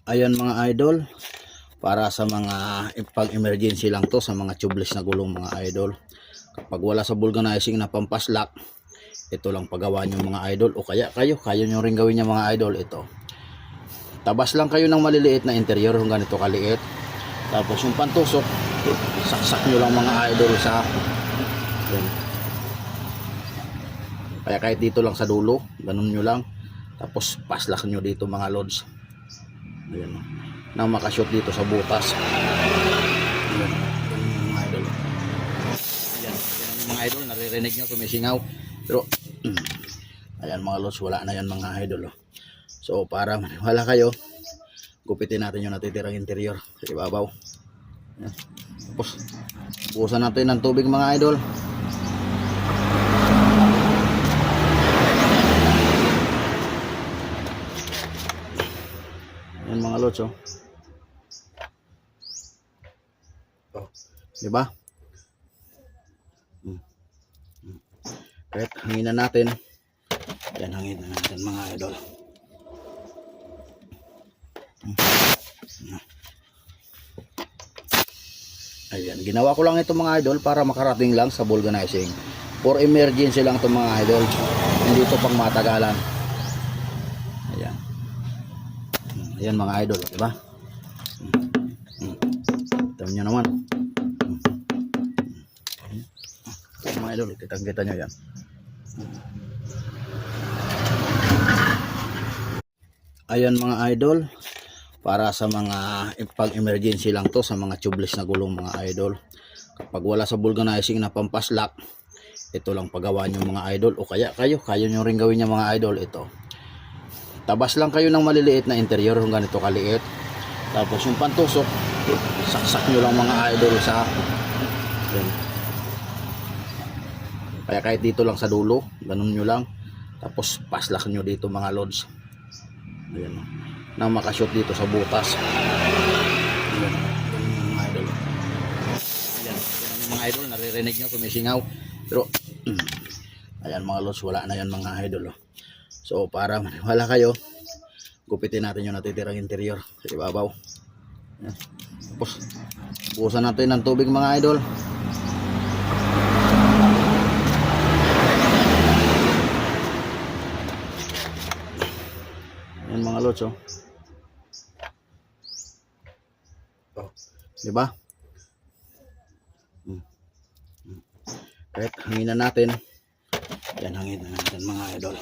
Ayan mga idol, para sa mga pag-emergency lang to, sa mga tubeless na gulong mga idol. Kapag wala sa vulcanizing na pampaslak, ito lang paggawa nyo mga idol. O kaya kayo nyo rin gawin niya mga idol. Ito, tabas lang kayo ng maliliit na interior, kung ganito kaliit. Tapos yung pantusok, saksak nyo lang mga idol sa yan. Kaya kahit dito lang sa dulo, ganun nyo lang. Tapos paslak nyo dito mga lods. Ayan, nang makashoot dito sa butas. Ayan, mga idol. Ayan, mga idol, naririnig nyo sumisingaw. Pero ayan mga lods, wala na yan mga idol. So para wala kayo, gupitin natin yung natitirang interior sa ibabaw. Ayan. Tapos buhusan natin ng tubig mga idol. Ayan mga lods, oh. Oh, di ba? Kahit hanginan natin. Yan, hanginan natin mga idol. Ayan, ginawa ko lang ito mga idol para makarating lang sa vulcanizing. For emergency lang ito mga idol. Hindi ito pang matagalan. Ayan. Ayan mga idol, di ba? Ito nyo naman. Mga idol, kitang-kita nyo yan. Ayan mga idol, para sa mga pag-emergency lang to, sa mga tubeless na gulong mga idol. Kapag wala sa vulcanizing na pampaslak, ito lang paggawa nyo mga idol. O kaya kayo nyo rin gawin niya mga idol. Ito, tabas lang kayo ng maliliit na interior, kung ganito kaliit. Tapos yung pantusok, saksak nyo lang mga idol sa yan. Kaya kahit dito lang sa dulo, ganun nyo lang. Tapos paslak nyo dito mga lods. Ayan, nang makashoot dito sa butas. Ayan, mga idol. Ayan, mga idol, naririnig nyo sumisingaw. Pero ayan mga lods, wala na yan mga idol. So para wala kayo, gupitin natin yung natitirang interior sa ibabaw. Ayan. Tapos buhusan natin ng tubig mga idol. Ayan mga lods, oh. Oh, di ba? Kahit hanginan natin. Yan, hanginan natin mga idol.